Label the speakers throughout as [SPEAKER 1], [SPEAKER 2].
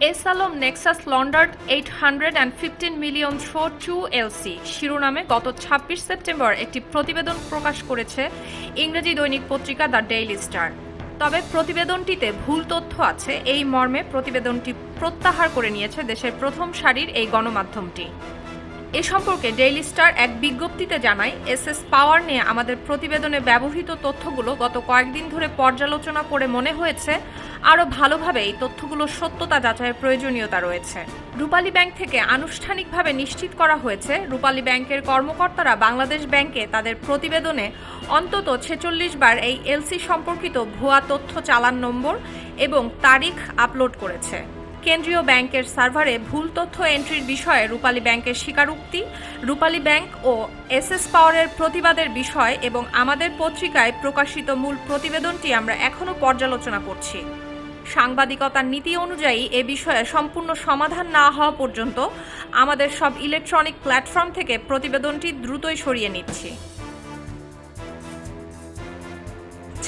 [SPEAKER 1] এসালম nexus laundered 815 million through LC শিরোনামে গত ২৬ September একটি প্রতিবেদন প্রকাশ করেছে ইংরেজি দৈনিক পত্রিকা দ্য ডেইলি স্টার। তবে প্রতিবেদনটিতে ভুল তথ্য আছে এই মর্মে প্রতিবেদনটি প্রত্যাহার করে নিয়েছে দেশের প্রথম সারির এই গণমাধ্যমটি। এ সম্পর্কে ডেইলি স্টার এক বিজ্ঞপ্তিতে জানায়, এসএস পাওয়ার নিয়ে আমাদের প্রতিবেদনে ব্যবহৃত তথ্যগুলো গত কয়েকদিন ধরে পর্যালোচনা করে মনে হয়েছে আরও ভালোভাবে এই তথ্যগুলোর সত্যতা যাচাইয়ের প্রয়োজনীয়তা রয়েছে। রূপালী ব্যাংক থেকে আনুষ্ঠানিকভাবে নিশ্চিত করা হয়েছে, রূপালী ব্যাংকের কর্মকর্তারা বাংলাদেশ ব্যাংকে তাদের প্রতিবেদনে অন্তত ৪৬ বার এই এলসি সম্পর্কিত ভুয়া তথ্য চালান নম্বর এবং তারিখ আপলোড করেছে। কেন্দ্রীয় ব্যাংকের সার্ভারে ভুল তথ্য এন্ট্রির বিষয়ে রূপালী ব্যাংকের স্বীকারোক্তি, রূপালী ব্যাংক ও এসএস পাওয়ারের প্রতিবাদের বিষয় এবং আমাদের পত্রিকায় প্রকাশিত মূল প্রতিবেদনটি আমরা এখনও পর্যালোচনা করছি। সাংবাদিকতার নীতি অনুযায়ী এ বিষয়ে সম্পূর্ণ সমাধান না হওয়া পর্যন্ত আমাদের সব ইলেকট্রনিক প্ল্যাটফর্ম থেকে প্রতিবেদনটি দ্রুতই সরিয়ে নিচ্ছি।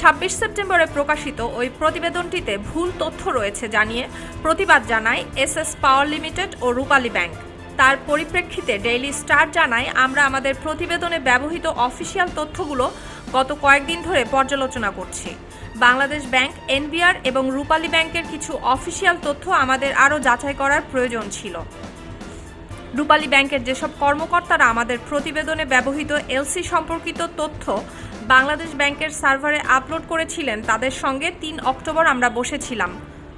[SPEAKER 1] ২৬ সেপ্টেম্বরে প্রকাশিত ওই প্রতিবেদনটিতে ভুল তথ্য রয়েছে জানিয়ে প্রতিবাদ জানায় এসএস পাওয়ার লিমিটেড ও রূপালী ব্যাংক। তার পরিপ্রেক্ষিতে ডেইলি স্টার জানায়, আমরা আমাদের প্রতিবেদনে ব্যবহৃত অফিসিয়াল তথ্যগুলো গত কয়েকদিন ধরে পর্যালোচনা করছি। বাংলাদেশ ব্যাংক, এনবিআর এবং রূপালী ব্যাংকের কিছু অফিসিয়াল তথ্য আমাদের আরও যাচাই করার প্রয়োজন ছিল। রূপালী ব্যাংকের যেসব কর্মকর্তারা আমাদের প্রতিবেদনে ব্যবহৃত এলসি সম্পর্কিত তথ্য বাংলাদেশ ব্যাংকের সার্ভারে আপলোড করেছিলেন তাদের সঙ্গে ৩ অক্টোবর আমরা বসেছিলাম।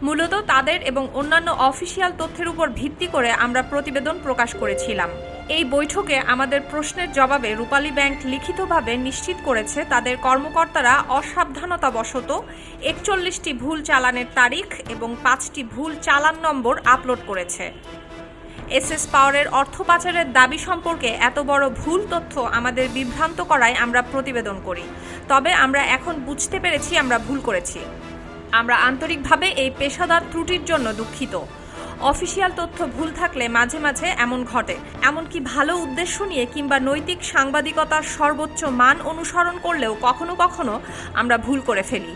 [SPEAKER 1] মূলত তাদের এবং অন্যান্য অফিসিয়াল তথ্যের উপর ভিত্তি করে আমরা প্রতিবেদন প্রকাশ করেছিলাম। এই বৈঠকে আমাদের প্রশ্নের জবাবে রূপালী ব্যাংক লিখিতভাবে নিশ্চিত করেছে তাদের কর্মকর্তারা অসাবধানতাবশত ৪১টি ভুল চালানের তারিখ এবং ৫টি ভুল চালান নম্বর আপলোড করেছে। এসএস পাওয়ারের অর্থ পাচারের দাবি সম্পর্কে এত বড় ভুল তথ্য আমাদের বিভ্রান্ত করায় আমরা প্রতিবেদন করি। তবে আমরা এখন বুঝতে পেরেছি আমরা ভুল করেছি। আমরা আন্তরিকভাবে এই পেশাদার ত্রুটির জন্য দুঃখিত। অফিসিয়াল তথ্য ভুল থাকলে মাঝে মাঝে এমন ঘটে, এমনকি ভালো উদ্দেশ্য নিয়ে কিংবা নৈতিক সাংবাদিকতার সর্বোচ্চ মান অনুসরণ করলেও কখনো কখনো আমরা ভুল করে ফেলি।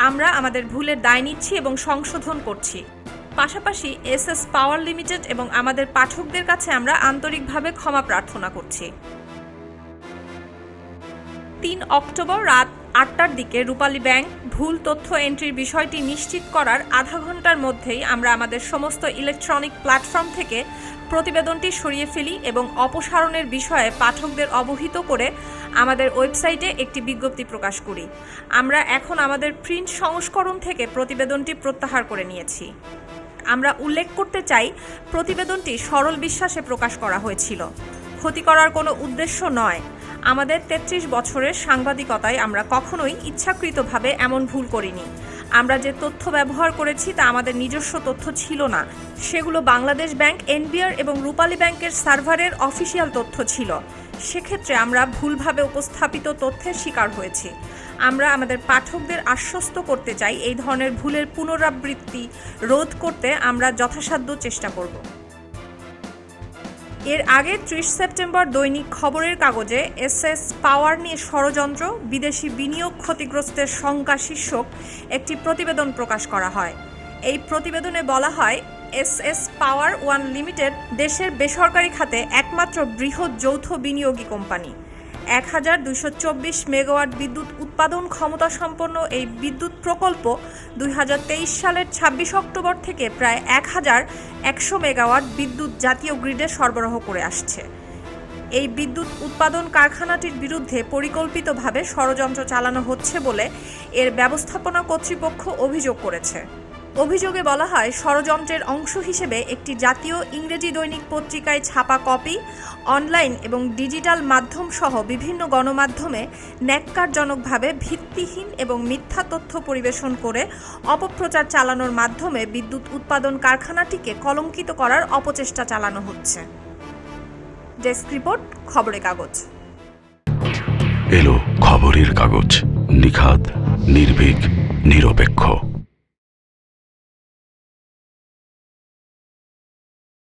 [SPEAKER 1] আমরা আমাদের ভুলের দায় নিচ্ছি এবং সংশোধন করছি। পাশাপাশি এসএস পাওয়ার লিমিটেড এবং আমাদের পাঠকদের কাছে আমরা আন্তরিকভাবে ক্ষমা প্রার্থনা করছি। ৩ অক্টোবর রাত ৮টার দিকে রূপালী ব্যাংক ভুল তথ্য এন্ট্রির বিষয়টি নিশ্চিত করার আধা ঘন্টার মধ্যেই আমরা আমাদের সমস্ত ইলেকট্রনিক প্ল্যাটফর্ম থেকে প্রতিবেদনটি সরিয়ে ফেলি এবং অপসারণের বিষয়ে পাঠকদের অবহিত করে আমাদের ওয়েবসাইটে একটি বিজ্ঞপ্তি প্রকাশ করি। আমরা এখন আমাদের প্রিন্ট সংস্করণ থেকে প্রতিবেদনটি প্রত্যাহার করে নিয়েছি। আমরা উল্লেখ করতে চাই, প্রতিবেদনটি সরল বিশ্বাসে প্রকাশ করা হয়েছিল, ক্ষতি করার কোনো উদ্দেশ্য নয়। আমাদের ৩৩ বছরের সাংবাদিকতায় আমরা কখনোই ইচ্ছাকৃতভাবে এমন ভুল করিনি। আমরা যে তথ্য ব্যবহার করেছি তা আমাদের নিজস্ব তথ্য ছিল না, সেগুলো বাংলাদেশ ব্যাংক, এনবিআর এবং রূপালী ব্যাংকের সার্ভারের অফিসিয়াল তথ্য ছিল। সেক্ষেত্রে আমরা ভুলভাবে উপস্থাপিত তথ্যের শিকার হয়েছি। আমরা আমাদের পাঠকদের আশ্বস্ত করতে চাই, এই ধরনের ভুলের পুনরাবৃত্তি রোধ করতে আমরা যথাসাধ্য চেষ্টা করব। এর আগে ৩০ সেপ্টেম্বর দৈনিক খবরের কাগজে এসএস পাওয়ার নিয়ে ষড়যন্ত্র, বিদেশি বিনিয়োগ ক্ষতিগ্রস্তের শঙ্কা শীর্ষক একটি প্রতিবেদন প্রকাশ করা হয়। এই প্রতিবেদনে বলা হয়, এসএস পাওয়ার ওয়ান লিমিটেড দেশের বেসরকারি খাতে একমাত্র বৃহৎ যৌথ বিনিয়োগী কোম্পানি। ১,২২৪ মেগাওয়াট বিদ্যুৎ উৎপাদন ক্ষমতা সম্পন্ন এই বিদ্যুৎ প্রকল্প ২০২৩ সালের ২৬ অক্টোবর থেকে প্রায় ১,১০০ মেগাওয়াট বিদ্যুৎ জাতীয় গ্রিডে সরবরাহ করে আসছে। এই বিদ্যুৎ উৎপাদন কারখানাটির বিরুদ্ধে পরিকল্পিতভাবে ষড়যন্ত্র চালানো হচ্ছে বলে এর ব্যবস্থাপনা কর্তৃপক্ষ অভিযোগ করেছে। অভিযোগে বলা হয়, ষড়যন্ত্রের অংশ হিসেবে একটি জাতীয় ইংরেজি দৈনিক পত্রিকায় ছাপা কপি, অনলাইন এবং ডিজিটাল মাধ্যম সহ বিভিন্ন গণমাধ্যমে ন্যাক্কারজনকভাবে ভিত্তিহীন এবং মিথ্যা তথ্য পরিবেশন করে অপপ্রচার চালানোর মাধ্যমে বিদ্যুৎ উৎপাদন কারখানাটিকে কলঙ্কিত করার অপচেষ্টা চালানো হচ্ছে। ডেস্ক রিপোর্ট, খবরের কাগজ।
[SPEAKER 2] এলো খবরের কাগজ, নিখাত, নির্ভীক, নিরপেক্ষ।